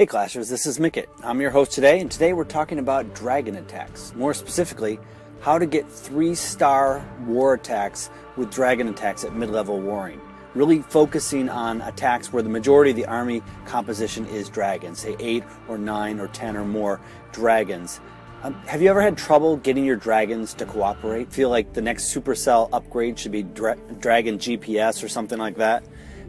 Hey Clashers, this is Mickett. I'm your host today, and today we're talking about dragon attacks. More specifically, how to get 3-star war attacks with dragon attacks at mid-level warring. Really focusing on attacks where the majority of the army composition is dragons, say 8 or 9 or 10 or more dragons. Have you ever had trouble getting your dragons to cooperate? Feel like the next Supercell upgrade should be Dragon GPS or something like that?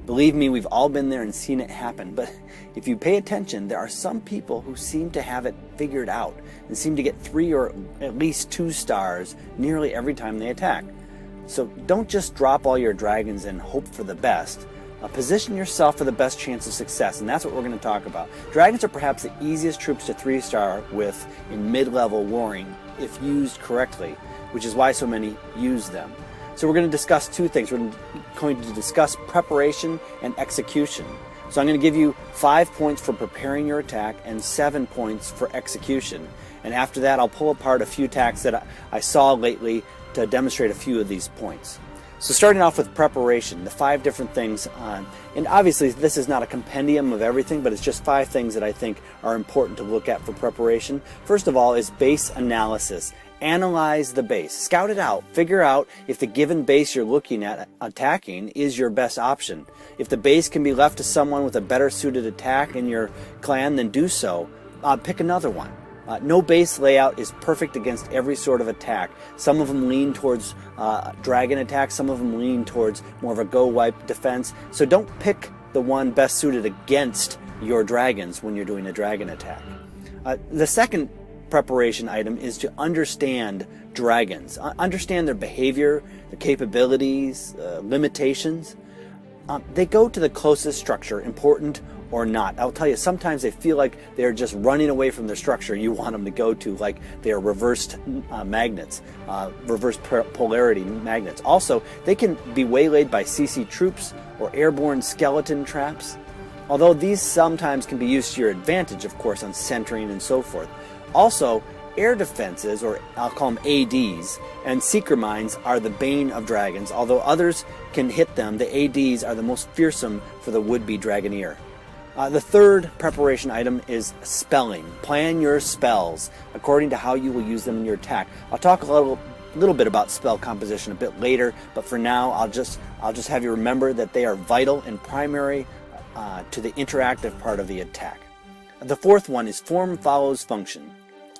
Believe me, we've all been there and seen it happen, but if you pay attention, there are some people who seem to have it figured out and seem to get 3 or at least 2 stars nearly every time they attack. So don't just drop all your dragons and hope for the best. Position yourself for the best chance of success, and that's what we're going to talk about. Dragons are perhaps the easiest troops to 3-star with in mid-level warring if used correctly, which is why so many use them. So we're going to discuss 2 things. We're going to discuss preparation and execution. So I'm going to give you 5 points for preparing your attack and 7 points for execution. And after that, I'll pull apart a few attacks that I saw lately to demonstrate a few of these points. So starting off with preparation, the 5 different things, and obviously this is not a compendium of everything, but it's just 5 things that I think are important to look at for preparation. First of all is base analysis. Analyze the base. Scout it out. Figure out if the given base you're looking at attacking is your best option. If the base can be left to someone with a better suited attack in your clan, then do so. Pick another one. No base layout is perfect against every sort of attack. Some of them lean towards dragon attacks. Some of them lean towards more of a go-wipe defense. So don't pick the one best suited against your dragons when you're doing a dragon attack. The second preparation item is to understand dragons. Understand their behavior, their capabilities, limitations. They go to the closest structure, important or not. I'll tell you, sometimes they feel like they're just running away from their structure you want them to go to, like they are reversed magnets, reverse polarity magnets. Also, they can be waylaid by CC troops or airborne skeleton traps, although these sometimes can be used to your advantage, of course, on centering and so forth. Also, air defenses, or I'll call them ADs, and seeker mines are the bane of dragons. Although others can hit them, the ADs are the most fearsome for the would-be dragoneer. The third preparation item is spelling. Plan your spells according to how you will use them in your attack. I'll talk a little bit about spell composition a bit later, but for now I'll just have you remember that they are vital and primary to the interactive part of the attack. The fourth one is form follows function.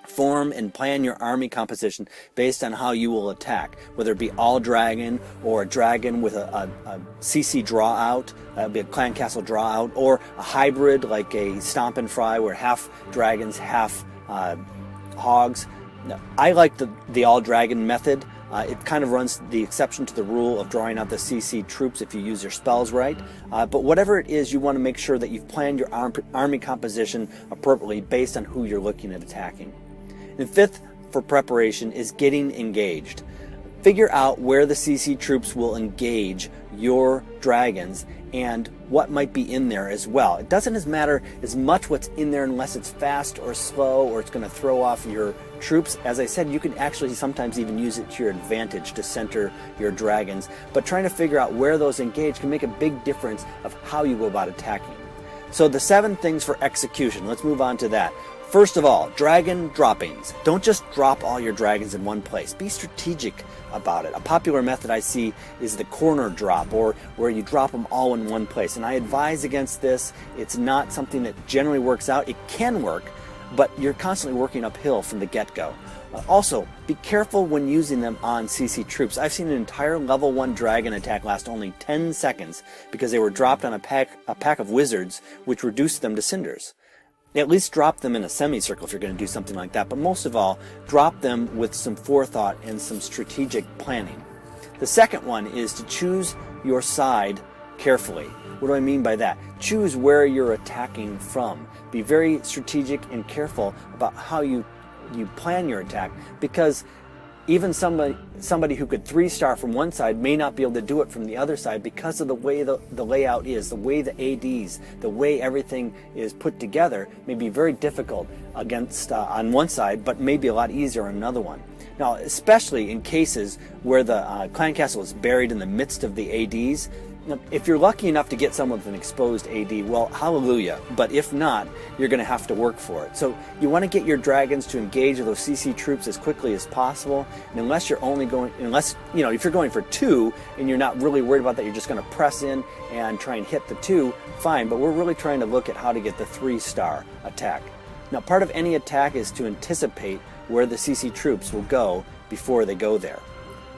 Form and plan your army composition based on how you will attack, whether it be all dragon or a dragon with a CC draw out, be a clan castle draw out, or a hybrid like a stomp and fry where half dragons, half hogs. Now, I like the all dragon method. It kind of runs the exception to the rule of drawing out the CC troops if you use your spells right. But whatever it is, you want to make sure that you've planned your army composition appropriately based on who you're looking at attacking. And fifth for preparation is getting engaged. Figure out where the CC troops will engage your dragons and what might be in there as well. It doesn't matter as much what's in there unless it's fast or slow or it's going to throw off your troops. As I said, you can actually sometimes even use it to your advantage to center your dragons. But trying to figure out where those engage can make a big difference of how you go about attacking. So the 7 things for execution. Let's move on to that. First of all, dragon droppings. Don't just drop all your dragons in one place. Be strategic about it. A popular method I see is the corner drop, or where you drop them all in one place. And I advise against this. It's not something that generally works out. It can work, but you're constantly working uphill from the get-go. Also, be careful when using them on CC troops. I've seen an entire level 1 dragon attack last only 10 seconds because they were dropped on a pack of wizards, which reduced them to cinders. At least drop them in a semicircle if you're going to do something like that, but most of all, drop them with some forethought and some strategic planning. The second one is to choose your side carefully. What do I mean by that? Choose where you're attacking from. Be very strategic and careful about how you plan your attack, because even somebody who could 3-star from one side may not be able to do it from the other side because of the way the layout is, the way the ADs, the way everything is put together may be very difficult against on one side, but may be a lot easier on another one. Now, especially in cases where the clan castle is buried in the midst of the ADs, If you're lucky enough to get someone with an exposed AD, well, hallelujah. But if not, you're going to have to work for it. So you want to get your dragons to engage those CC troops as quickly as possible. And unless you're only going, if you're going for 2 and you're not really worried about that, you're just going to press in and try and hit the 2, fine. But we're really trying to look at how to get the 3-star attack. Now, part of any attack is to anticipate where the CC troops will go before they go there.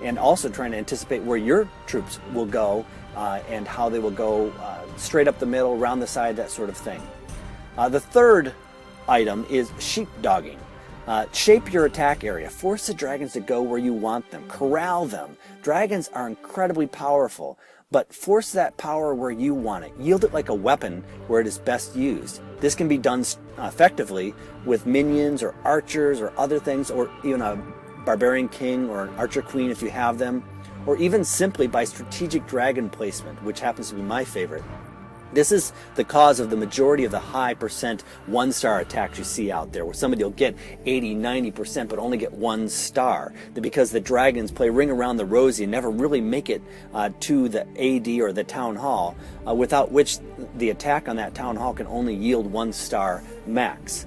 And also trying to anticipate where your troops will go and how they will go straight up the middle, around the side, that sort of thing. The third item is sheepdogging. Shape your attack area. Force the dragons to go where you want them. Corral them. Dragons are incredibly powerful, but force that power where you want it. Yield it like a weapon where it is best used. This can be done effectively with minions or archers or other things, or even a barbarian king or an archer queen if you have them, or even simply by strategic dragon placement, which happens to be my favorite. This is the cause of the majority of the high percent 1-star attacks you see out there, where somebody will get 80-90% but only get 1 star, because the dragons play ring around the rosy and never really make it to the AD or the town hall, without which the attack on that town hall can only yield 1 star max.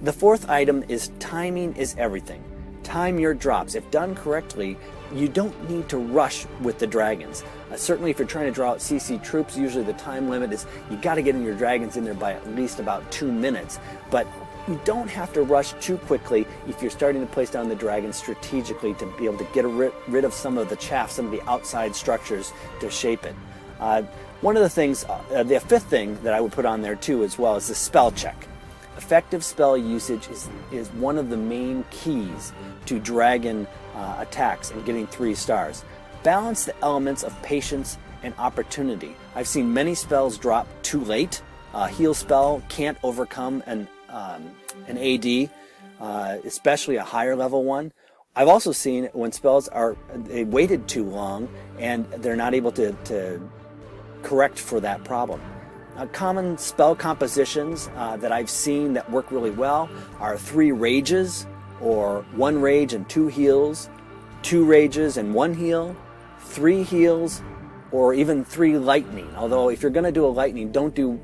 The fourth item is timing is everything. Time your drops. If done correctly, you don't need to rush with the dragons. Certainly if you're trying to draw out CC troops, usually the time limit is you got to get your dragons in there by at least about 2 minutes. But you don't have to rush too quickly if you're starting to place down the dragons strategically to be able to get rid of some of the chaff, some of the outside structures to shape it. One of the things, the fifth thing that I would put on there too as well is the spell check. Effective spell usage is one of the main keys to dragon attacks and getting 3 stars. Balance the elements of patience and opportunity. I've seen many spells drop too late. Heal spell can't overcome an AD, especially a higher level one. I've also seen when spells they waited too long and they're not able to correct for that problem. Common spell compositions that I've seen that work really well are 3 rages, or 1 rage and 2 heals, 2 rages and 1 heal, 3 heals, or even 3 lightning. Although if you're going to do a lightning, don't do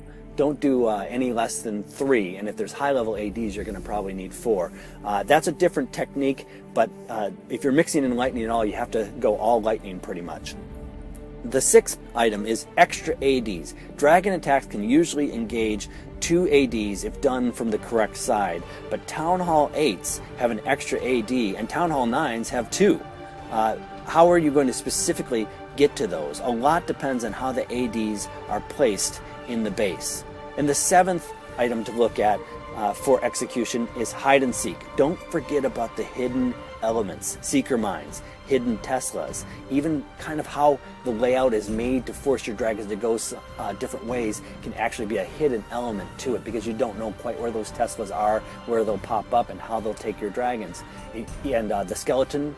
any less than 3. And if there's high level ADs, you're going to probably need 4. That's a different technique, but if you're mixing in lightning at all, you have to go all lightning pretty much. The 6th item is extra ADs. Dragon attacks can usually engage 2 ADs if done from the correct side, but Town Hall 8s have an extra AD and Town Hall 9s have 2. How are you going to specifically get to those? A lot depends on how the ADs are placed in the base. And the 7th item to look at for execution is hide and seek. Don't forget about the hidden elements, seeker mines, hidden Teslas, even kind of how the layout is made to force your dragons to go different ways can actually be a hidden element to it, because you don't know quite where those Teslas are, where they'll pop up, and how they'll take your dragons. And the skeleton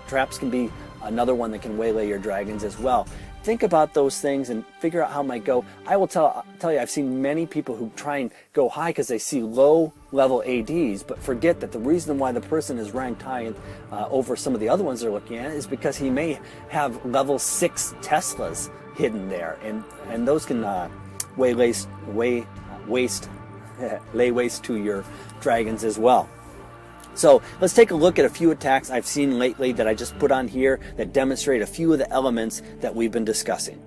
traps can be another one that can waylay your dragons as well. Think about those things and figure out how it might go. I will tell you, I've seen many people who try and go high because they see low level ADs, but forget that the reason why the person is ranked high over some of the other ones they're looking at is because he may have level 6 Teslas hidden there, and those can lay waste to your dragons as well. So let's take a look at a few attacks I've seen lately that I just put on here that demonstrate a few of the elements that we've been discussing.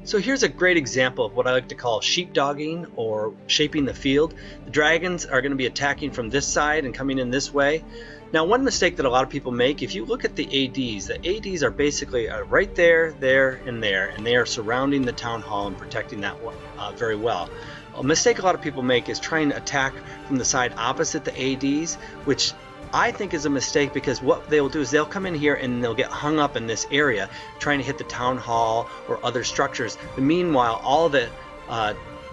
So here's a great example of what I like to call sheepdogging or shaping the field. The dragons are going to be attacking from this side and coming in this way. Now, one mistake that a lot of people make, if you look at the ADs are basically right there, there, and there, and they are surrounding the town hall and protecting that very well. A mistake a lot of people make is trying to attack from the side opposite the ADs, which I think is a mistake, because what they'll do is they'll come in here and they'll get hung up in this area trying to hit the town hall or other structures. But meanwhile, all the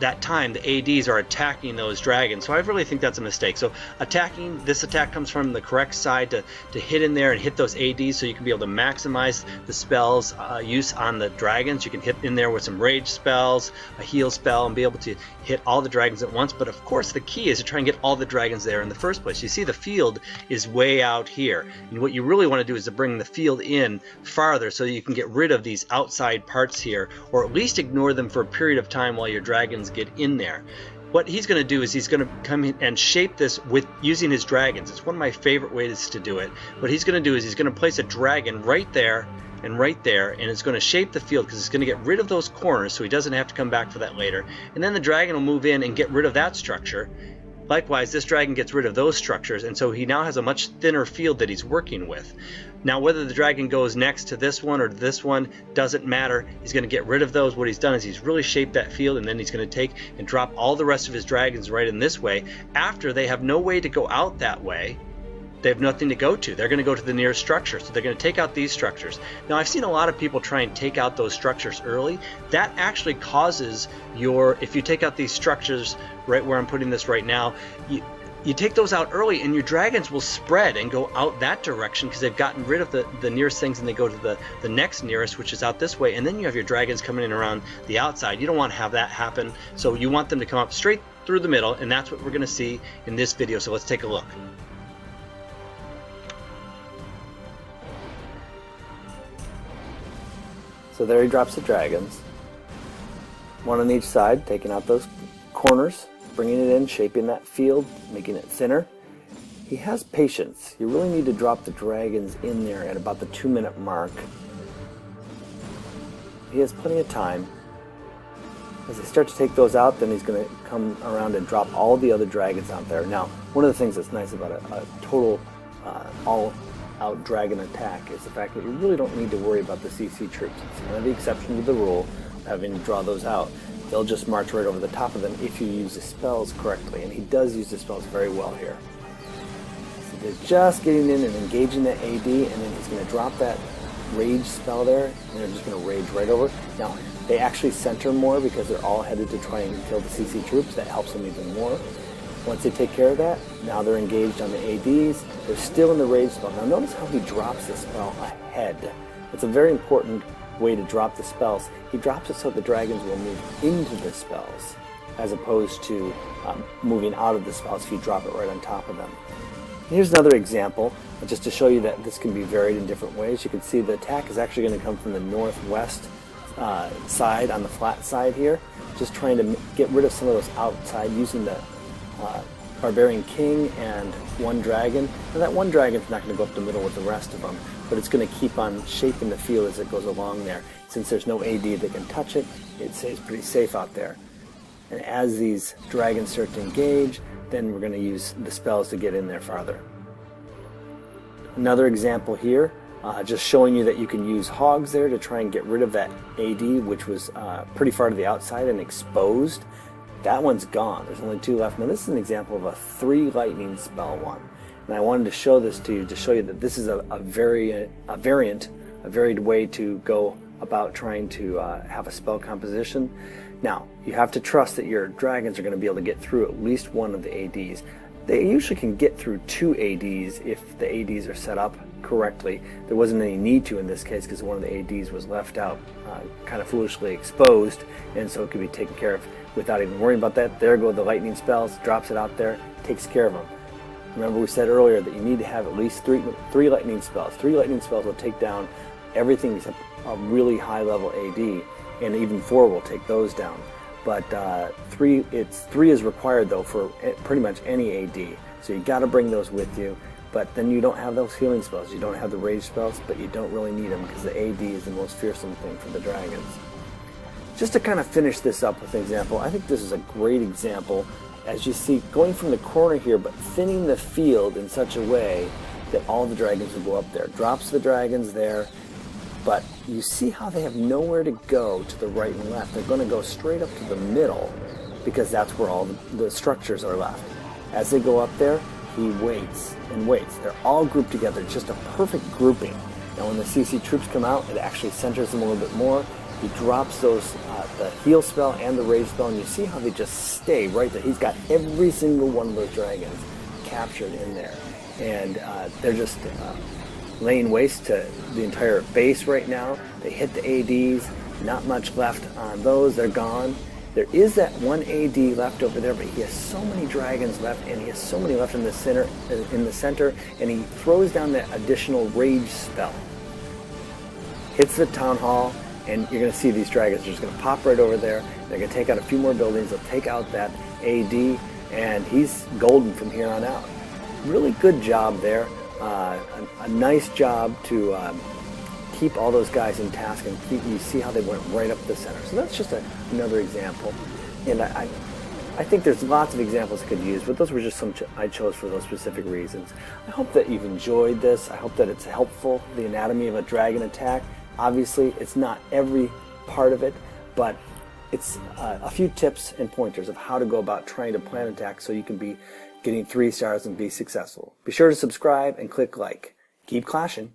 that time the ADs are attacking those dragons. So I really think that's a mistake. So this attack comes from the correct side to hit in there and hit those ADs, so you can be able to maximize the spells use on the dragons. You can hit in there with some rage spells, a heal spell, and be able to hit all the dragons at once. But of course the key is to try and get all the dragons there in the first place. You see the field is way out here, and what you really want to do is to bring the field in farther so you can get rid of these outside parts here, or at least ignore them for a period of time while your dragons get in there. What he's going to do is he's going to come in and shape this with using his dragons. It's one of my favorite ways to do it. What he's going to do is he's going to place a dragon right there and right there, and it's going to shape the field because it's going to get rid of those corners so he doesn't have to come back for that later. And then the dragon will move in and get rid of that structure. Likewise, this dragon gets rid of those structures, and so he now has a much thinner field that he's working with. Now, whether the dragon goes next to this one or this one doesn't matter. He's going to get rid of those. What he's done is he's really shaped that field, and then he's going to take and drop all the rest of his dragons right in this way. After they have no way to go out that way, they have nothing to go to. They're going to go to the nearest structure. So they're going to take out these structures. Now, I've seen a lot of people try and take out those structures early. That actually causes if you take out these structures right where I'm putting this right now, you take those out early and your dragons will spread and go out that direction because they've gotten rid of the nearest things, and they go to the next nearest, which is out this way. And then you have your dragons coming in around the outside. You don't want to have that happen. So you want them to come up straight through the middle, and that's what we're going to see in this video. So let's take a look. So there he drops the dragons, one on each side, taking out those corners, bringing it in, shaping that field, making it thinner. He has patience. You really need to drop the dragons in there at about the 2-minute mark. He has plenty of time. As they start to take those out, then he's going to come around and drop all the other dragons out there. Now, one of the things that's nice about a total all-out dragon attack is the fact that you really don't need to worry about the CC troops. It's one of the exceptions to the rule, having to draw those out. They'll just march right over the top of them if you use the spells correctly, and he does use the spells very well here. So they're just getting in and engaging that AD, and then he's going to drop that rage spell there, and they're just going to rage right over. Now, they actually center more because they're all headed to try and kill the CC troops. That helps them even more. Once they take care of that, now they're engaged on the ADs. They're still in the rage spell. Now notice how he drops the spell ahead. It's a very important way to drop the spells. He drops it so the dragons will move into the spells as opposed to moving out of the spells if you drop it right on top of them. Here's another example, just to show you that this can be varied in different ways. You can see the attack is actually going to come from the northwest side on the flat side here, just trying to get rid of some of those outside using the Barbarian King and one dragon. And that one dragon's not going to go up the middle with the rest of them, but it's going to keep on shaping the field as it goes along there. Since there's no AD that can touch it, it stays pretty safe out there. And as these dragons start to engage, then we're going to use the spells to get in there farther. Another example here, just showing you that you can use hogs there to try and get rid of that AD, which was pretty far to the outside and exposed. That one's gone. There's only 2 left. Now this is an example of a 3 lightning spell one. And I wanted to show this to you to show you that this is a varied way to go about trying to have a spell composition. Now, you have to trust that your dragons are going to be able to get through at least one of the ADs. They usually can get through 2 ADs if the ADs are set up correctly. There wasn't any need to in this case because one of the ADs was left out kind of foolishly exposed, and so it could be taken care of without even worrying about that. There go the lightning spells, drops it out there, takes care of them. Remember we said earlier that you need to have at least three lightning spells. 3 lightning spells will take down everything except a really high level AD, and even 4 will take those down. But 3 is required though for pretty much any AD. So you got to bring those with you. But then you don't have those healing spells. You don't have the rage spells, but you don't really need them because the AD is the most fearsome thing for the dragons. Just to kind of finish this up with an example, I think this is a great example. As you see, going from the corner here, but thinning the field in such a way that all the dragons will go up there. Drops the dragons there, but you see how they have nowhere to go to the right and left. They're going to go straight up to the middle because that's where all the structures are left. As they go up there, he waits and waits. They're all grouped together. It's just a perfect grouping. Now when the CC troops come out, it actually centers them a little bit more. He drops those, the heal spell and the rage spell, and you see how they just stay right there. He's got every single one of those dragons captured in there. And they're just laying waste to the entire base right now. They hit the ADs, not much left on those, they're gone. There is that one AD left over there, but he has so many dragons left, and he has so many left in the center, and he throws down that additional rage spell. Hits the town hall, and you're going to see these dragons are just going to pop right over there. They're going to take out a few more buildings. They'll take out that AD, and he's golden from here on out. Really good job there. A nice job to keep all those guys in task, and you see how they went right up the center. So that's just another example. And I think there's lots of examples I could use, but those were just some I chose for those specific reasons. I hope that you've enjoyed this. I hope that it's helpful, the anatomy of a dragon attack. Obviously, it's not every part of it, but it's a few tips and pointers of how to go about trying to plan attacks so you can be getting 3 stars and be successful. Be sure to subscribe and click like. Keep clashing.